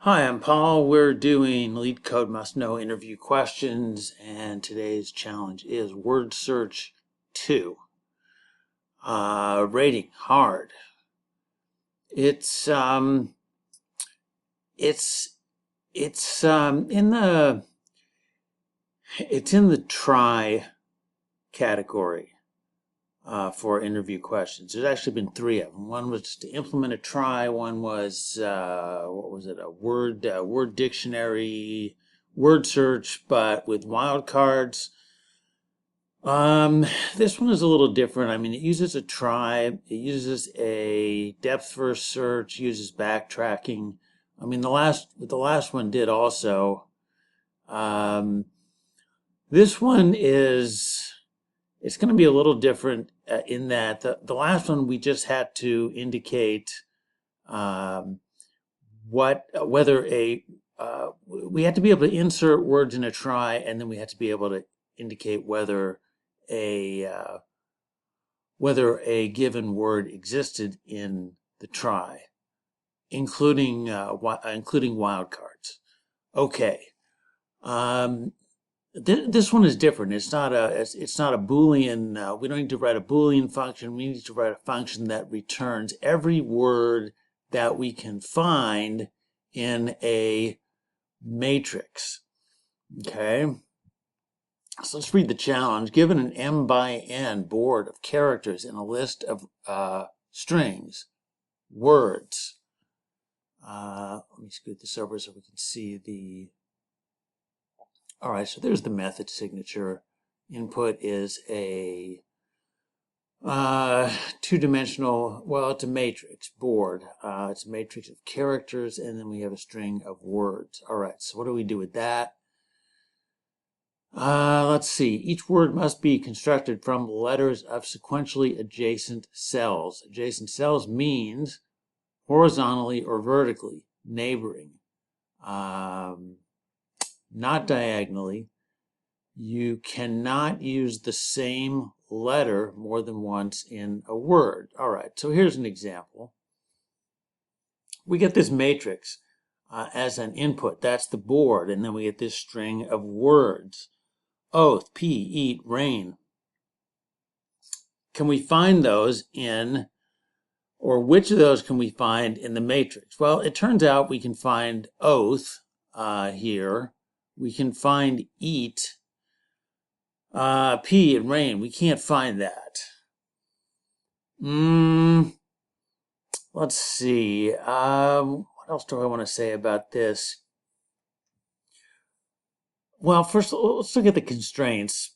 Hi, I'm Paul. We're doing Leetcode Must Know interview questions, and today's challenge is word search 2. Rating hard. It's it's in the try category for interview questions. There's actually been 3 of them. One was to implement a try. One was what was it? A word dictionary, word search, but with wildcards. This one is a little different. I mean, it uses a try. It uses a depth first search. Uses backtracking. I mean, the last one did also. This one is. It's going to be a little different in that the last one we just had to indicate whether we had to be able to insert words in a try, and then we had to be able to indicate whether a given word existed in the try, including wildcards. Okay. This one is different. It's not a Boolean. We don't need to write a Boolean function. We need to write a function that returns every word that we can find in a matrix. Okay. So let's read the challenge. Given an m by n board of characters in a list of strings, words. Let me scoot this over so we can see the. All right, so there's the method signature. Input is a two-dimensional, well, it's a matrix board. It's a matrix of characters, and then we have a string of words. All right, so what do we do with that? Let's see. Each word must be constructed from letters of sequentially adjacent cells. Adjacent cells means horizontally or vertically, neighboring. Not diagonally. You cannot use the same letter more than once in a word. All right, so here's an example. We get this matrix as an input. That's the board, and then we get this string of words. Oath, pee, eat, rain. Can we find those in, or which of those can we find in the matrix? Well, it turns out we can find oath here. We can find eat, pee, and rain. We can't find that. Let's see. What else do I want to say about this? Well, first, let's look at the constraints.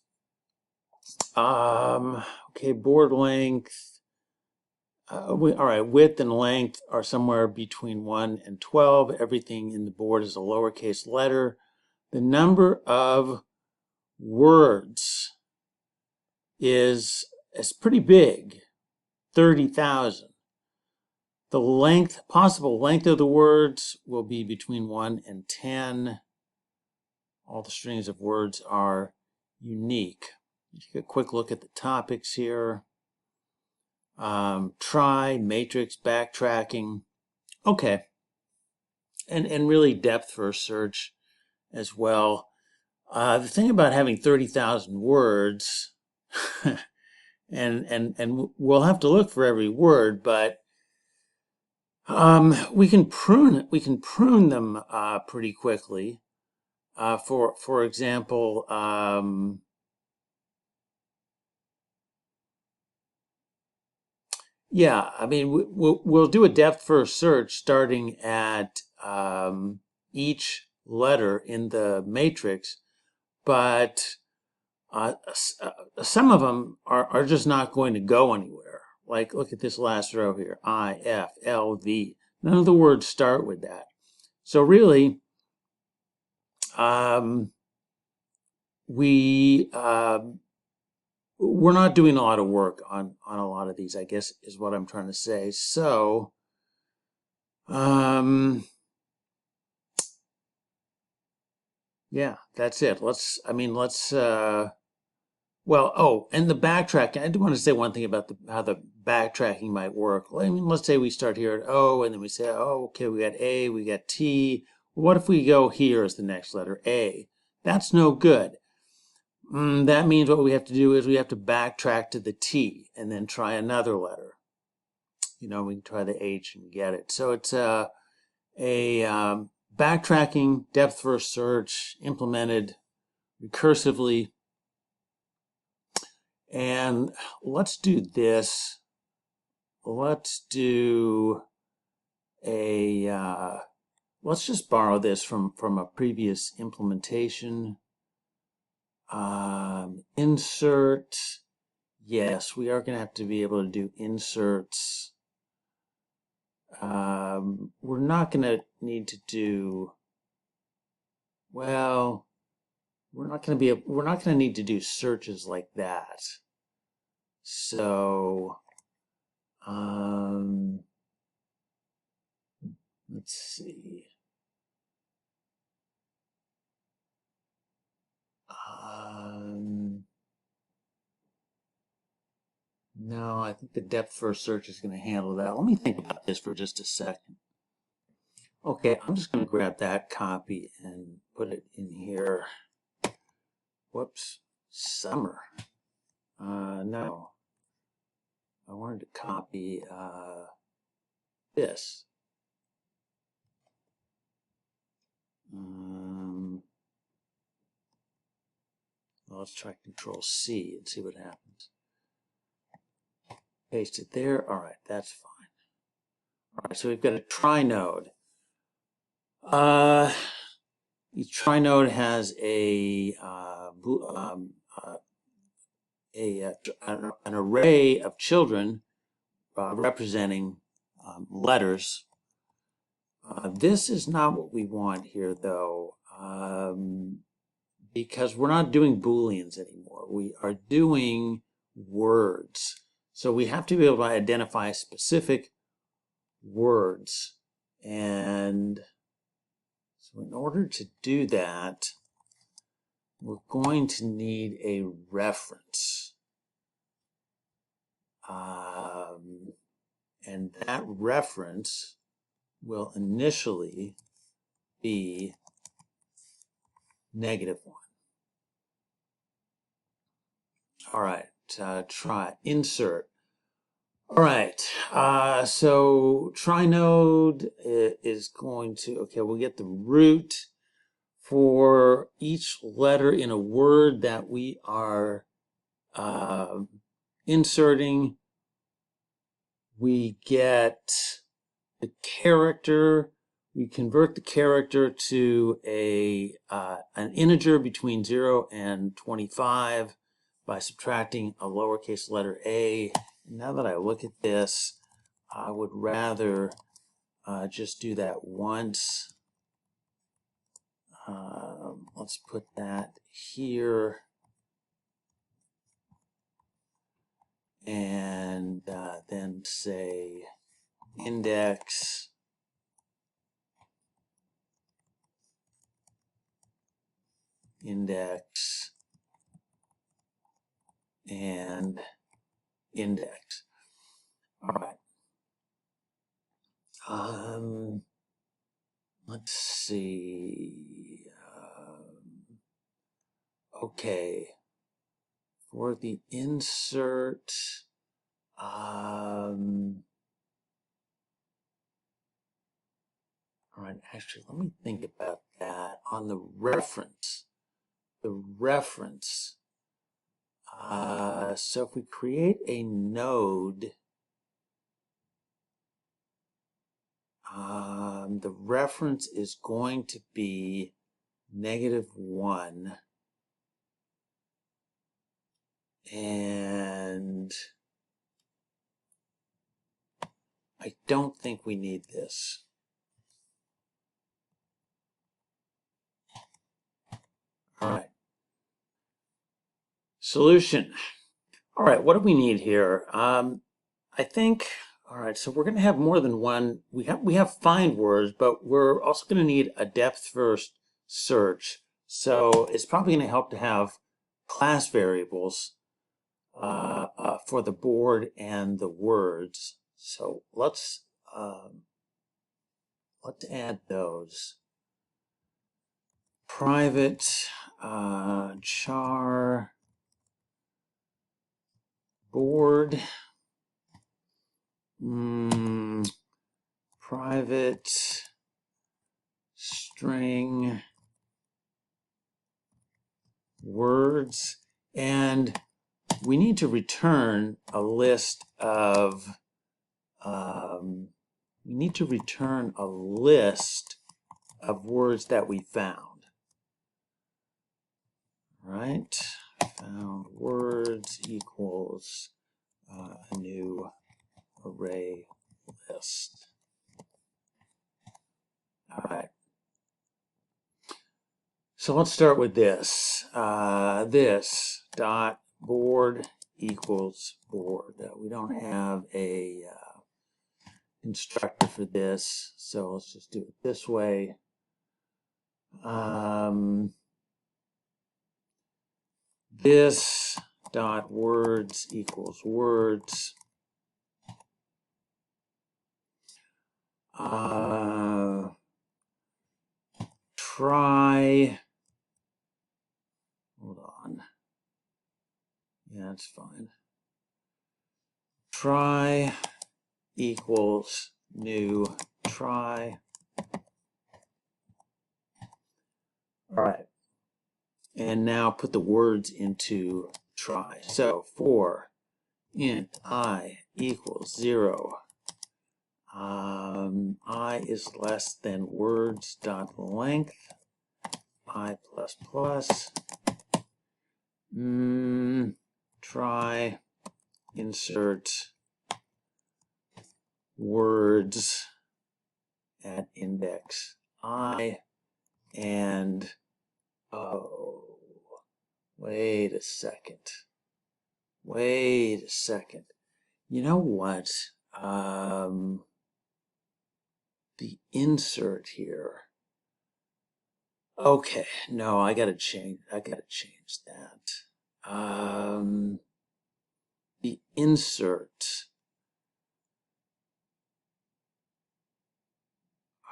Okay, board length. All right, width and length are somewhere between 1 and 12. Everything in the board is a lowercase letter. The number of words is pretty big, 30,000. The possible length of the words will be between 1 and 10. All the strings of words are unique. Take a quick look at the topics here. Try, matrix, backtracking. Okay. And really depth first search as well. The thing about having 30,000 words, and we'll have to look for every word, but we can prune them pretty quickly. For example, yeah, I mean, we'll do a depth first search starting at each letter in the matrix, but some of them are just not going to go anywhere. Like, look at this last row here, I, F, L, V. None of the words start with that. So really, we're not doing a lot of work on a lot of these, I guess, is what I'm trying to say. So, yeah, that's it. Well, oh, and the backtracking. I do want to say one thing about how the backtracking might work. I mean, let's say we start here at O, and then we say, oh, okay, we got A, we got T. What if we go here as the next letter, A? That's no good. That means what we have to do is we have to backtrack to the T and then try another letter. We can try the H and get it. So it's a backtracking depth first search implemented recursively. And let's do this. Let's do let's just borrow this from a previous implementation. Insert. Yes, we are going to have to be able to do inserts. We're not going to need to do, well, we're not going to need to do searches like that. So, let's see. No, I think the depth first search is going to handle that. Let me think about this for just a second. Okay, I'm just going to grab that copy and put it in here. Whoops, summer. No, I wanted to copy this. Let's try Control C and see what happens. Paste it there. All right, that's fine. All right, so we've got a trie node. Each trie node has an array of children representing letters. This is not what we want here, though, because we're not doing Booleans anymore. We are doing words. So we have to be able to identify specific words. And so in order to do that, we're going to need a reference. And that reference will initially be -1. All right, try insert. All right, so trie node is going to, okay, we'll get the root for each letter in a word that we are inserting. We get the character. We convert the character to an integer between 0 and 25 by subtracting a lowercase letter a. Now that I look at this, I would rather just do that once. Let's put that here. And then say index and index. All right. Let's see. Okay. For the insert, all right, actually, let me think about that. On the reference, so if we create a node, the reference is going to be -1. And I don't think we need this. All right. Solution. All right, what do we need here? I think, all right, so we're going to have more than one. We have find words, but we're also going to need a depth first search. So it's probably going to help to have class variables for the board and the words. So let's add those. private char board, private string words, and we need to return a list of words that we found. Right? Found words equals a new array list. All right. So let's start with this. This dot board equals board. We don't have a constructor for this, so let's just do it this way. This dot words equals words. Try. Hold on. Yeah, that's fine. Try equals new try. All right. And now put the words into try. So for int I equals 0, I is less than words dot length, I plus plus, try insert words at index I, and oh, wait a second. You know what? The insert here. Okay, no, I gotta change that. The insert.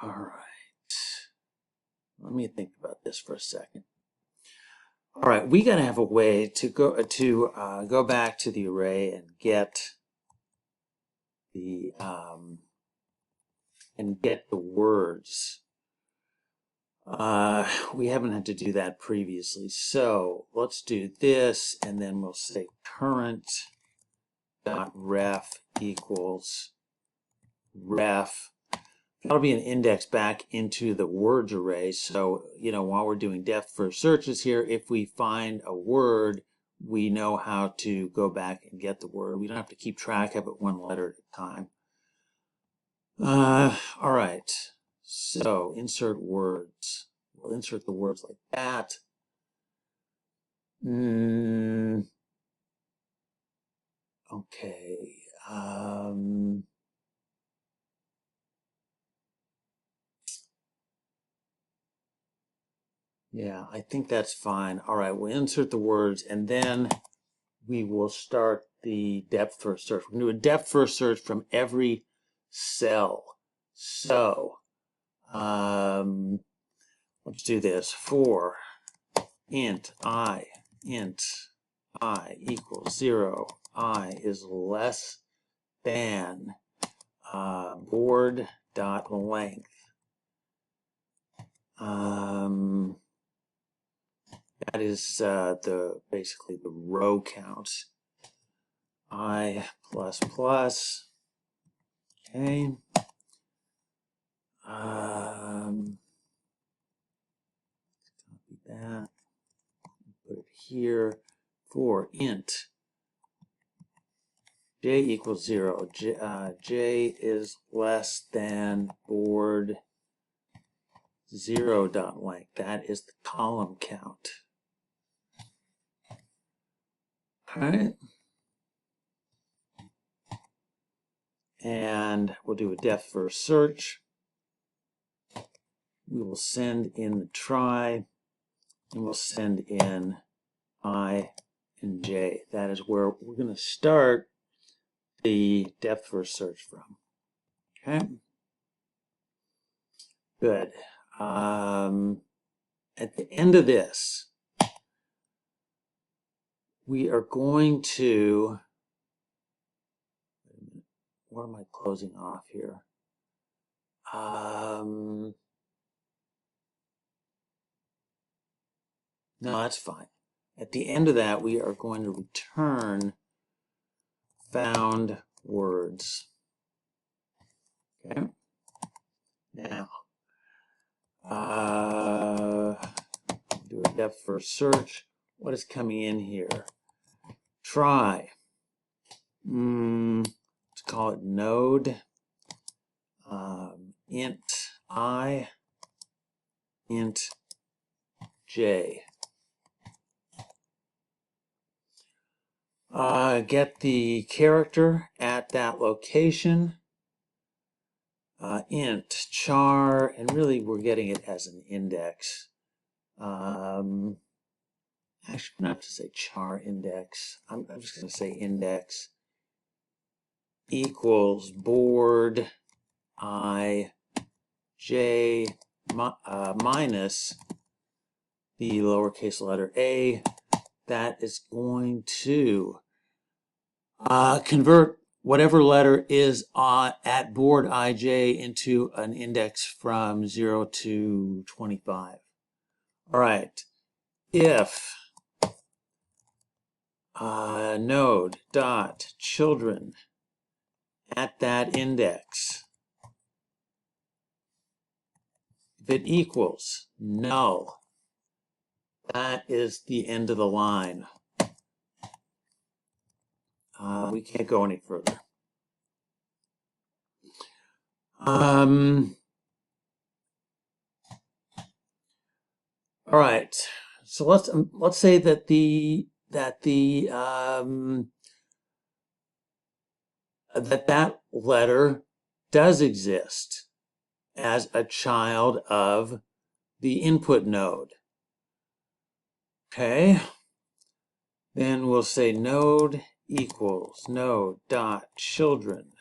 All right. Let me think about this for a second. All right, we gotta have a way to go back to the array and get the words. We haven't had to do that previously, so let's do this, and then we'll say current dot ref equals ref. That'll be an index back into the words array. So, you know, while we're doing depth first searches here, if we find a word, we know how to go back and get the word. We don't have to keep track of it one letter at a time. All right. So insert words. We'll insert the words like that. Okay. Yeah, I think that's fine. All right, we'll insert the words, and then we will start the depth first search. We're going to do a depth first search from every cell. So let's do this. For int I equals 0, I is less than board dot length. That is basically the row count. I plus plus. Okay. Copy that. Put it here. For int j equals 0. J is less than board 0 dot length. That is the column count. All right. And we'll do a depth first search. We will send in the try, and we'll send in I and j. That is where we're going to start the depth first search from. Okay. Good. at the end of this, we are going to, what am I closing off here? No, that's fine. At the end of that, we are going to return found words. Okay. Now, do a depth first search. What is coming in here? Try. Let's call it node. Int I, int j. Get the character at that location. Int char, and really we're getting it as an index. Actually, I'm not to say char index. I'm just going to say index equals board I j minus the lowercase letter a. That is going to convert whatever letter is at board ij into an index from 0 to 25. All right. If node dot children at that index, if it equals null, that is the end of the line. We can't go any further. All right. So let's say that that letter does exist as a child of the input node. Okay. Then we'll say node equals node dot children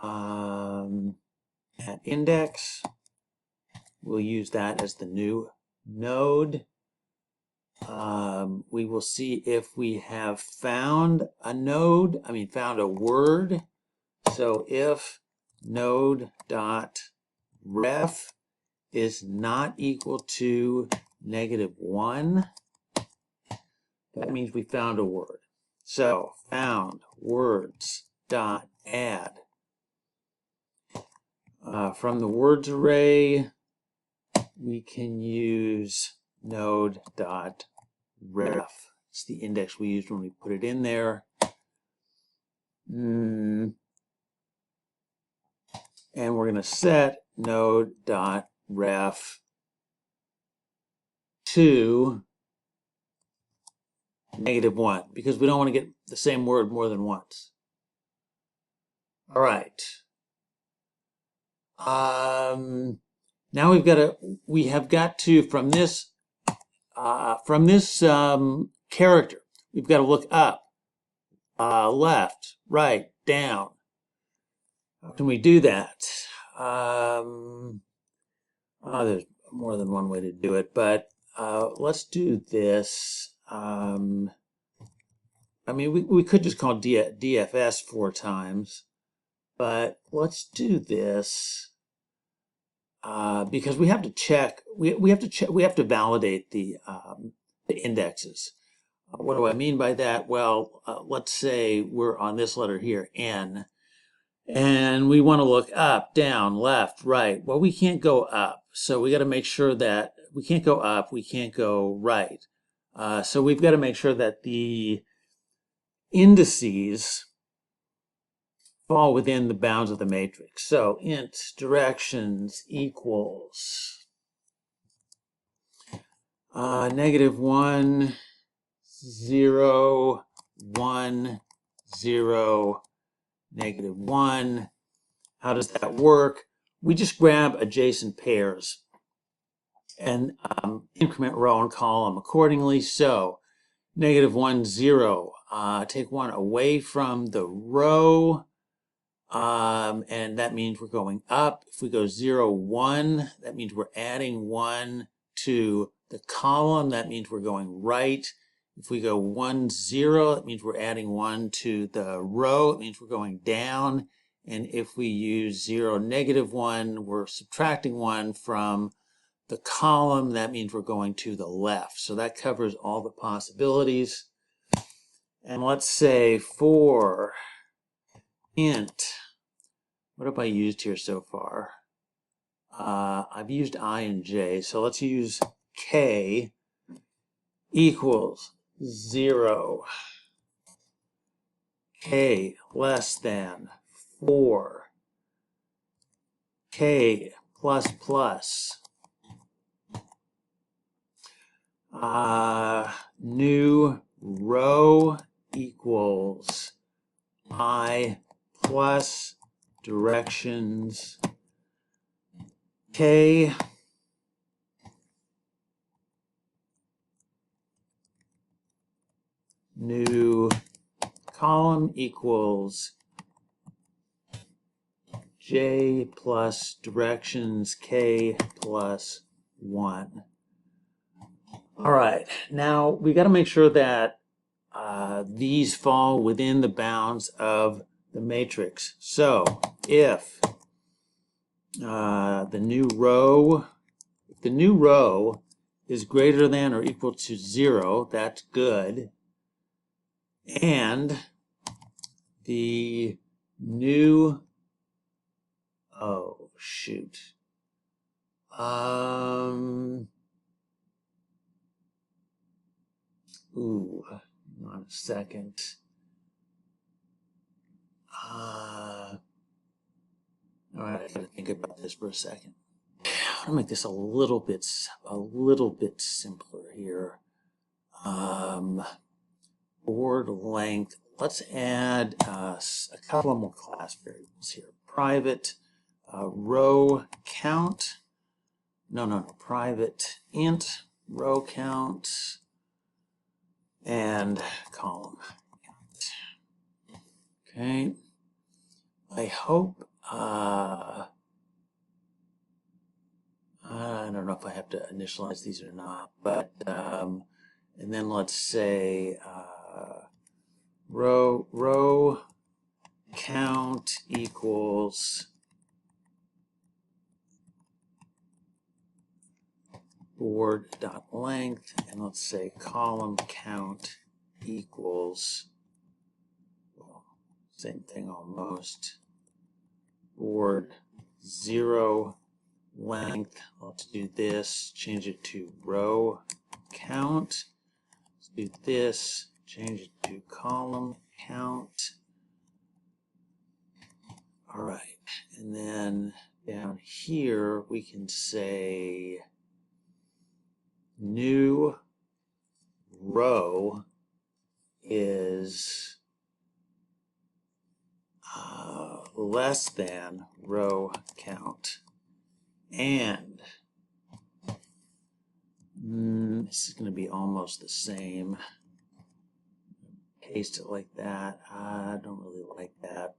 at index. We'll use that as the new node. We will see if we have found a node, found a word. So if node dot ref is not equal to -1, that means we found a word. So found words dot add. From the words array, we can use node dot ref. It's the index we used when we put it in there. And we're going to set node dot ref to -1 because we don't want to get the same word more than once. All right. Now we have got to from this character, we've got to look up, left, right, down. How can we do that? There's more than one way to do it, but let's do this. We could just call DFS 4 times, but let's do this because we have to check. We have to validate the indexes. What do I mean by that? Well, let's say we're on this letter here, N, and we want to look up, down, left, right. Well, we can't go up, so we got to make sure that we can't go up, we can't go right. So we've got to make sure that the indices fall within the bounds of the matrix. So int directions equals -1, 0, 1, 0, -1. How does that work? We just grab adjacent pairs and increment row and column accordingly. So -1, 0. Take 1 away from the row, and that means we're going up. If we go 0, 1, that means we're adding 1 to the column, that means we're going right. If we go 1, 0, it means we're adding 1 to the row. It means we're going down. And if we use 0, -1, we're subtracting 1 from the column. That means we're going to the left. So that covers all the possibilities. And let's say for int, what have I used here so far? I've used I and j, so let's use k equals 0, k less than 4, k plus plus, new row equals I plus directions k new column equals j plus directions k plus 1. All right, now we got to make sure that these fall within the bounds of the matrix. So if the new row is greater than or equal to 0, that's good. And the new, oh shoot, ooh, hang on a second. All right, I gotta think about this for a second. I'll make this a little bit simpler here. Board length. Let's add a couple more class variables here. Private row count. No. Private int row count and column count. Okay. I hope. I don't know if I have to initialize these or not, but and then let's say row count equals board.length, and let's say column count equals, well, same thing almost, board 0 length. Let's do this, change it to row count. Let's do this, change it to column count. All right, and then down here we can say new row is less than row count. And this is going to be almost the same. Paste it like that. I don't really like that.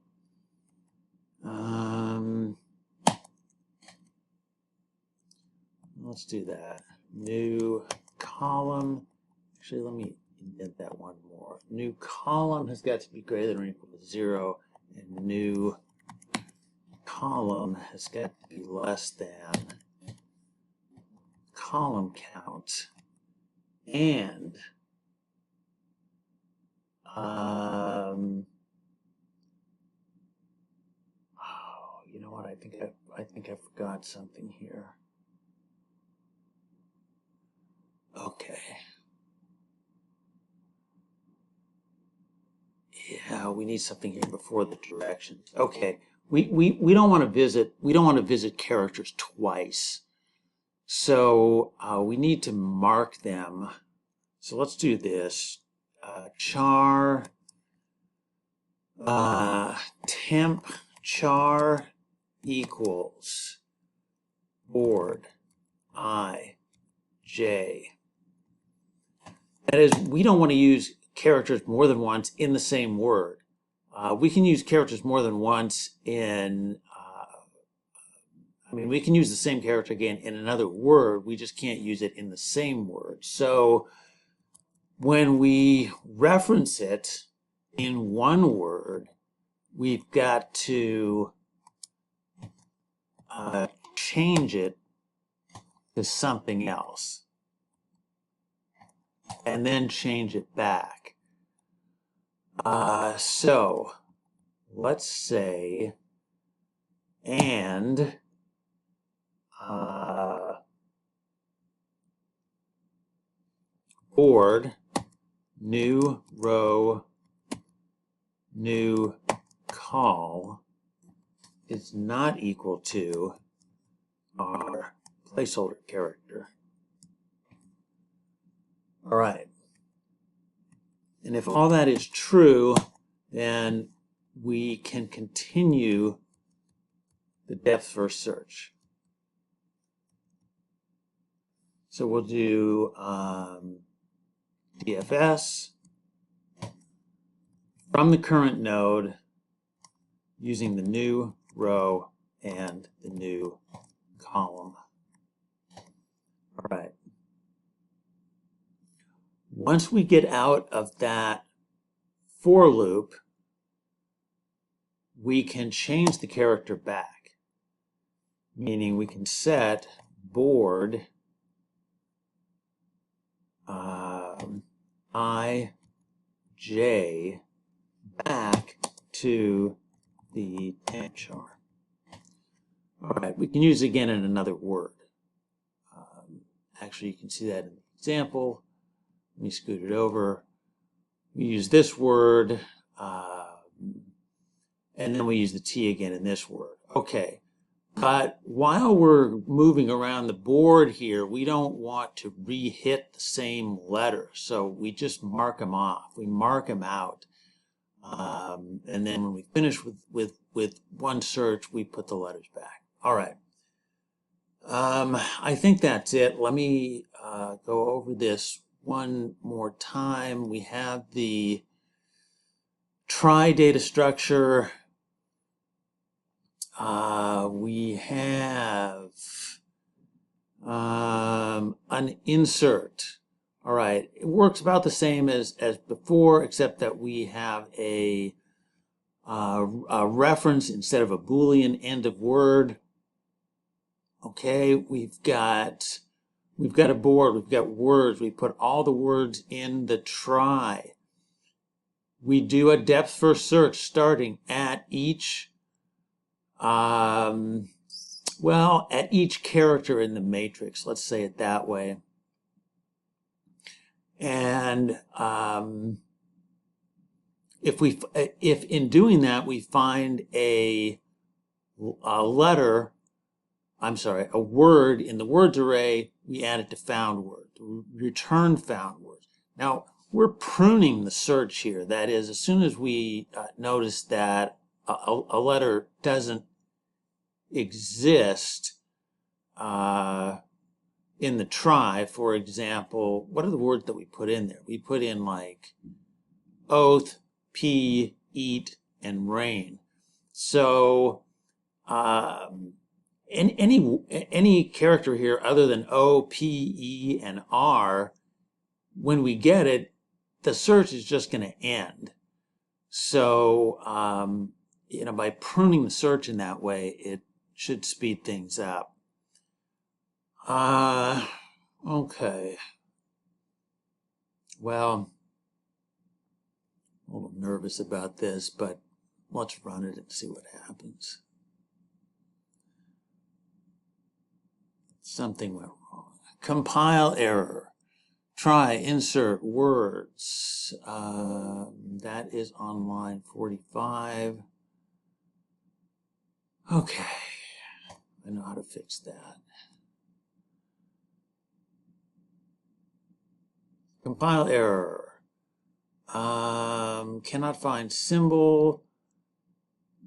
Let's do that. New column. Actually, let me indent that one more. New column has got to be greater than or equal to 0, and new column has got to be less than column count. And oh, you know what? I think I forgot something here. Okay. Yeah, we need something here before the directions. Okay. We don't want to visit characters twice. So we need to mark them. So let's do this. Char temp char equals board I j. That is, we don't want to use characters more than once in the same word. We can use characters more than once in I mean, we can use the same character again in another word, we just can't use it in the same word. So when we reference it in one word, we've got to change it to something else and then change it back. So let's say and board, new row, new call is not equal to our placeholder character. All right. And if all that is true, then we can continue the depth first search. So we'll do DFS from the current node using the new row and the new column. All right. Once we get out of that for loop, we can change the character back, meaning we can set board ij back to the temp char. All right, we can use it again in another word. Actually, you can see that in the example. Let me scoot it over. We use this word, and then we use the T again in this word. Okay, but while we're moving around the board here, we don't want to re-hit the same letter, so we just mark them off. We mark them out, and then when we finish with one search, we put the letters back. All right. I think that's it. Let me go over this one more time. We have the trie data structure. We have an insert. All right, it works about the same as before, except that we have a reference instead of a Boolean end of word. Okay, we've got a board, we've got words, we put all the words in the trie. We do a depth first search starting at each at each character in the matrix, let's say it that way. And if in doing that we find a word in the words array, we add it to found word, return found words. Now, we're pruning the search here. That is, as soon as we notice that a letter doesn't exist in the trie, for example, what are the words that we put in there? We put in like oath, pee, eat, and rain. So any character here other than O, P, E, and R, when we get it, the search is just going to end. So, by pruning the search in that way, it should speed things up. Okay. Well, I'm a little nervous about this, but let's run it and see what happens. Something went wrong. Compile error. Try insert words. That is on line 45. Okay, I know how to fix that. Compile error. Cannot find symbol.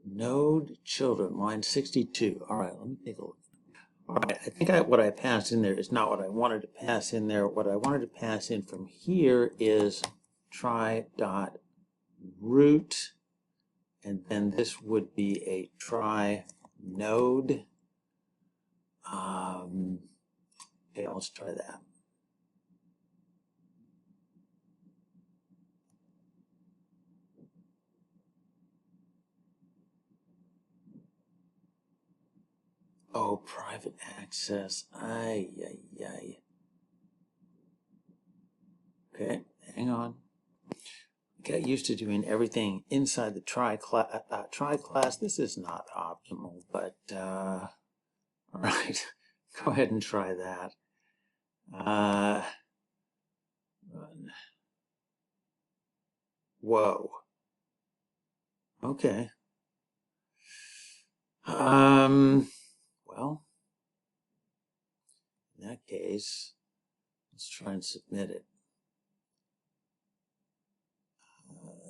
Node children, line 62. All right, let me take a look. All right, I think what I passed in there is not what I wanted to pass in there. What I wanted to pass in from here is trie.root, and then this would be a trie node. Okay, let's try that. Oh, private access. Ay, ay, ay. Okay, hang on. Get used to doing everything inside the Trie class. This is not optimal, but all right. Go ahead and try that. Whoa. Okay. Well, in that case, let's try and submit it.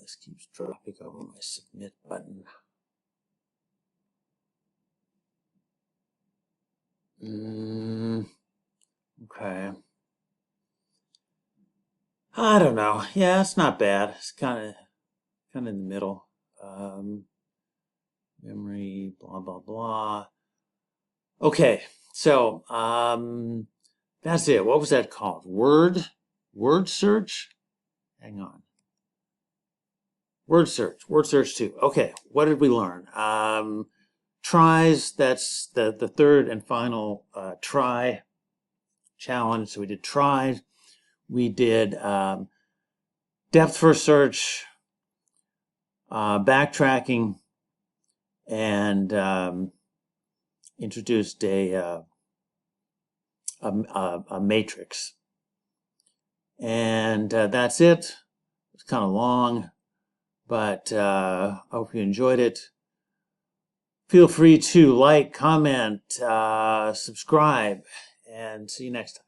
This keeps dropping over my submit button. Okay. I don't know. Yeah, it's not bad. It's kind of in the middle. Memory, blah blah blah. Okay, so that's it. What was that called? Word search? Hang on. Word search 2. Okay, what did we learn? Tries, that's the third and final try challenge. So we did tries. We did depth first search, backtracking, and introduced a matrix. And that's it. It's kind of long, but I hope you enjoyed it. Feel free to like, comment, subscribe, and see you next time.